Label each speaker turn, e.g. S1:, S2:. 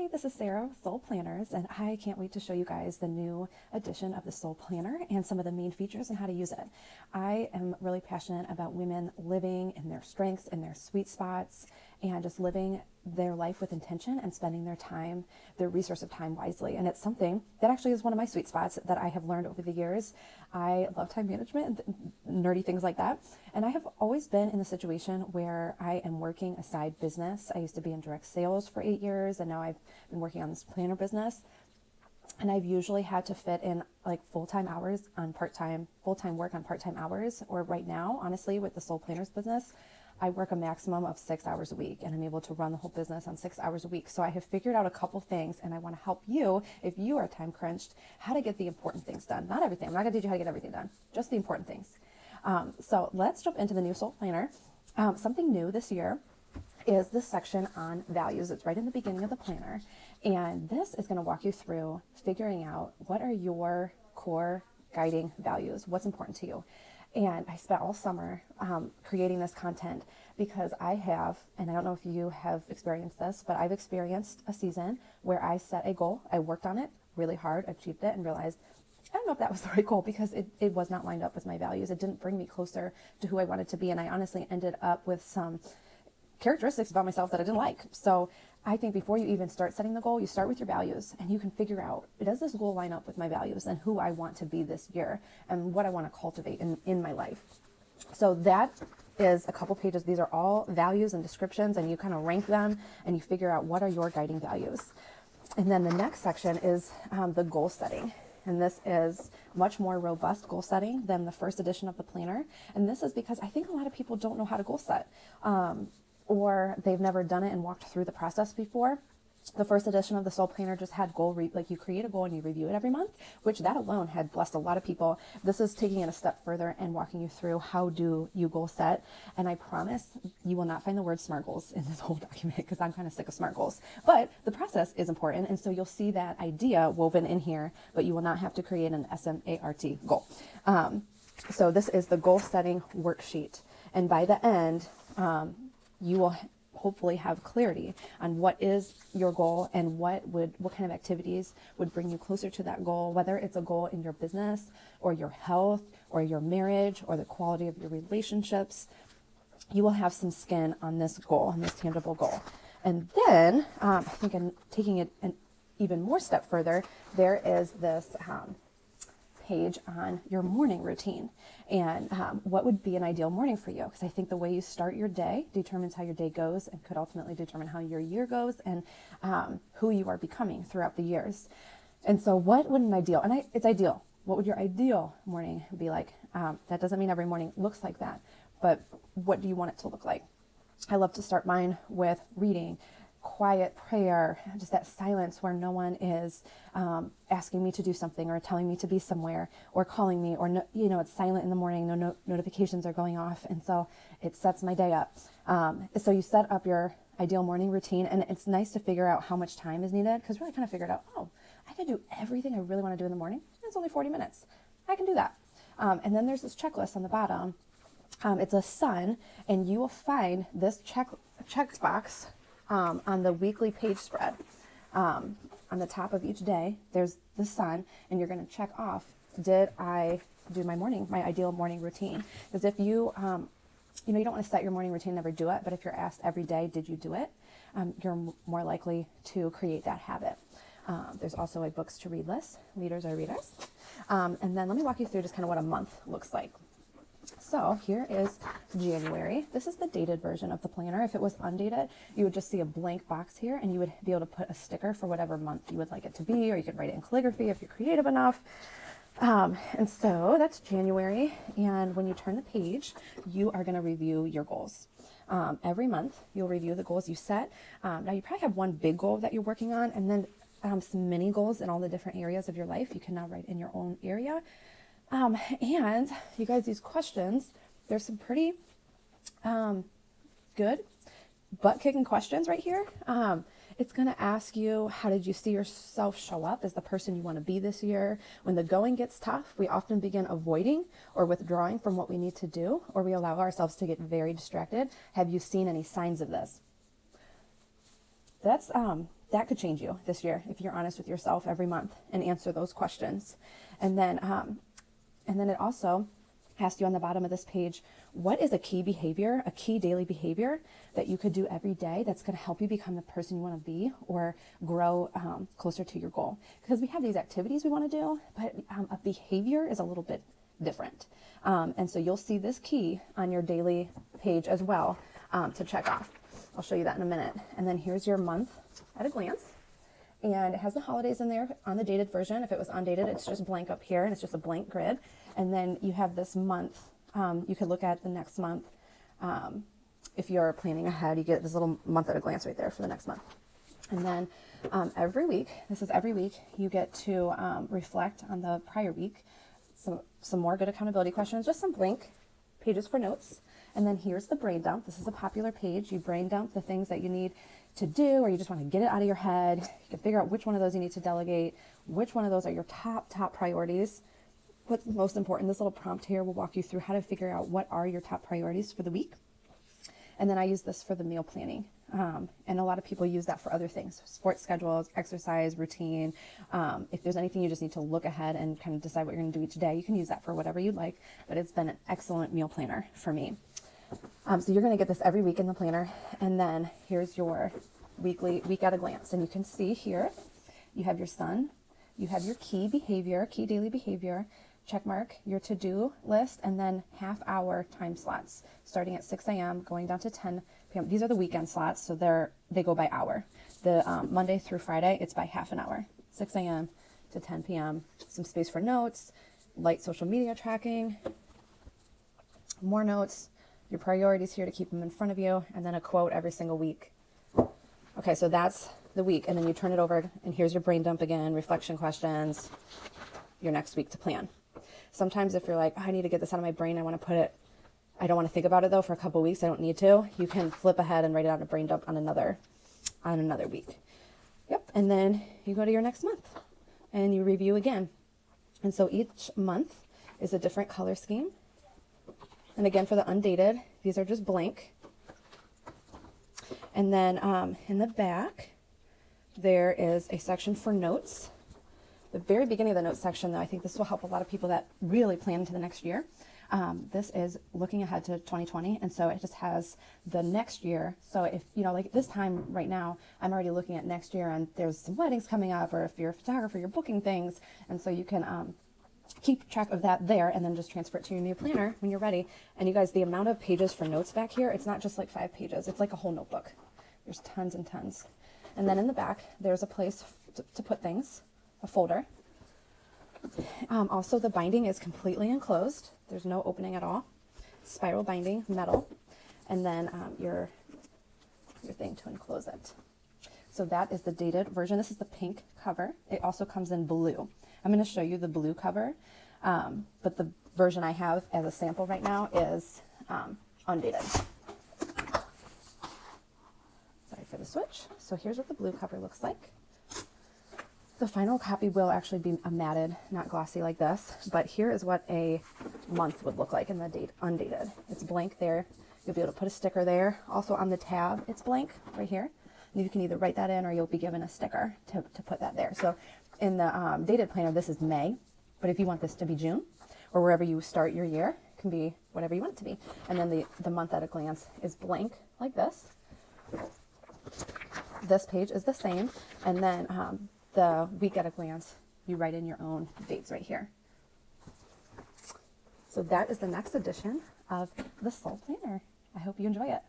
S1: Hi, this is Sarah, Soul Planners, and I can't wait to show you guys the new edition of the Soul Planner and some of the main features and how to use it. I am really passionate about women living in their strengths and their sweet spots and just living their life with intention and spending their time, their resource of time wisely. And it's something that actually is one of my sweet spots that I have learned over the years. I love time management and nerdy things like that. And I have always been in a situation where I am working a side business. I used to be in direct sales for 8 years, and now I've been working on this planner business. And I've usually had to fit in like full-time hours on part-time, full-time work on part-time hours. Or right now, honestly, with the Soul Planners business, I work a maximum of 6 hours a week, and I'm able to run the whole business on 6 hours a week. So I have figured out a couple things, and I want to help you, if you are time crunched, how to get the important things done. Not everything. I'm not going to teach you how to get everything done, just the important things. So let's jump into the new Soul Planner. Something new this year is this section on values. It's right in the beginning of the planner. And this is going to walk you through figuring out what are your core guiding values, what's important to you. And I spent all summer creating this content because I have, and I don't know if you have experienced this, but I've experienced a season where I set a goal, I worked on it really hard, achieved it, and realized, I don't know if that was the right goal because it was not lined up with my values. It didn't bring me closer to who I wanted to be. And I honestly ended up with some characteristics about myself that I didn't like. So I think before you even start setting the goal, you start with your values and you can figure out, does this goal line up with my values and who I want to be this year and what I want to cultivate in my life. So that is a couple pages. These are all values and descriptions, and you kind of rank them and you figure out what are your guiding values. And then the next section is the goal setting. And this is much more robust goal setting than the first edition of the planner. And this is because I think a lot of people don't know how to goal set. Or they've never done it and walked through the process before. The first edition of the Soul Planner just had like you create a goal and you review it every month, which that alone had blessed a lot of people. This is taking it a step further and walking you through how do you goal set. And I promise you will not find the word SMART goals in this whole document because I'm kind of sick of SMART goals. But the process is important. And so you'll see that idea woven in here, but you will not have to create an SMART goal. So this is the goal setting worksheet. And by the end, you will hopefully have clarity on what is your goal and what kind of activities would bring you closer to that goal, whether it's a goal in your business or your health or your marriage or the quality of your relationships. You will have some skin on this goal, on this tangible goal. And then I think I'm taking it an even more step further. There is this page on your morning routine and what would be an ideal morning for you, because I think the way you start your day determines how your day goes and could ultimately determine how your year goes and who you are becoming throughout the years. And so what would an ideal, and it's ideal, what would your ideal morning be like? That doesn't mean every morning looks like that, but what do you want it to look like? I love to start mine with reading, quiet prayer, just that silence where no one is asking me to do something or telling me to be somewhere or calling me, or it's silent in the morning, no notifications are going off, and so it sets my day up. So you set up your ideal morning routine, and it's nice to figure out how much time is needed, because really kind of figured out, I can do everything I really want to do in the morning. It's only 40 minutes. I can do that. And then there's this checklist on the bottom. It's a sun, and you will find this checkbox on the weekly page spread. On the top of each day, there's the sun, and you're going to check off, did I do my ideal morning routine? Because if you, you don't want to set your morning routine and never do it, but if you're asked every day, did you do it? You're more likely to create that habit. There's also a books to read list. Readers are readers. And then let me walk you through just kind of what a month looks like. So here is January. This is the dated version of the planner. If it was undated, you would just see a blank box here, and you would be able to put a sticker for whatever month you would like it to be, or you could write it in calligraphy if you're creative enough. And so that's January. And when you turn the page, you are going to review your goals. Every month, you'll review the goals you set. Now, you probably have one big goal that you're working on, and then some mini goals in all the different areas of your life. You can now write in your own area. And you guys, these questions, there's some pretty good butt-kicking questions right here. It's going to ask you, how did you see yourself show up as the person you want to be this year? When the going gets tough, we often begin avoiding or withdrawing from what we need to do, or we allow ourselves to get very distracted. Have you seen any signs of this? that's that could change you this year if you're honest with yourself every month and answer those questions. And then it also asks you on the bottom of this page, what is a key behavior, a key daily behavior that you could do every day that's going to help you become the person you want to be or grow closer to your goal? Because we have these activities we want to do, but a behavior is a little bit different. And so you'll see this key on your daily page as well to check off. I'll show you that in a minute. And then here's your month at a glance. And it has the holidays in there on the dated version. If it was undated, it's just blank up here and it's just a blank grid. And then you have this month. You could look at the next month. If you're planning ahead, you get this little month at a glance right there for the next month. And then every week, this is every week, you get to reflect on the prior week. Some more good accountability questions, just some blank pages for notes. And then here's the brain dump. This is a popular page. You brain dump the things that you need to do, or you just want to get it out of your head. You can figure out which one of those you need to delegate, which one of those are your top priorities. What's most important? This little prompt here will walk you through how to figure out what are your top priorities for the week. And then I use this for the meal planning. And a lot of people use that for other things, sports schedules, exercise, routine. If there's anything you just need to look ahead and kind of decide what you're going to do each day, you can use that for whatever you'd like. But it's been an excellent meal planner for me. So you're going to get this every week in the planner. And then here's your week at a glance. And you can see here, you have your sun, you have your key behavior, key daily behavior, check mark, your to-do list, and then half-hour time slots, starting at 6 a.m., going down to 10 p.m. These are the weekend slots, so they go by hour. The Monday through Friday, it's by half an hour, 6 a.m. to 10 p.m. Some space for notes, light social media tracking, more notes, your priorities here to keep them in front of you, and then a quote every single week. Okay, so that's the week, and then you turn it over, and here's your brain dump again, reflection questions, your next week to plan. Sometimes if you're like, oh, I need to get this out of my brain, I don't want to think about it though for a couple weeks, I don't need to, you can flip ahead and write it out in a brain dump on another week. Yep, and then you go to your next month and you review again. And so each month is a different color scheme. And again, for the undated, these are just blank. And then in the back, there is a section for notes. The very beginning of the notes section, though, I think this will help a lot of people that really plan into the next year. This is looking ahead to 2020, and so it just has the next year. So if, like this time right now, I'm already looking at next year, and there's some weddings coming up, or if you're a photographer, you're booking things, and so you can keep track of that there, and then just transfer it to your new planner when you're ready. And you guys, the amount of pages for notes back here, it's not just like 5 pages, it's like a whole notebook. There's tons and tons. And then in the back, there's a place to put things, a folder. Also, the binding is completely enclosed. There's no opening at all. Spiral binding, metal, and then your thing to enclose it. So that is the dated version. This is the pink cover. It also comes in blue. I'm going to show you the blue cover, but the version I have as a sample right now is undated. Sorry for the switch. So here's what the blue cover looks like. The final copy will actually be a matted, not glossy like this, but here is what a month would look like in the date undated. It's blank there. You'll be able to put a sticker there. Also on the tab, it's blank right here. And you can either write that in or you'll be given a sticker to put that there. So in the dated planner, this is May, but if you want this to be June or wherever you start your year, it can be whatever you want it to be. And then the month at a glance is blank like this. This page is the same. And then the week at a glance, you write in your own dates right here. So that is the next edition of the Soul Planner. I hope you enjoy it.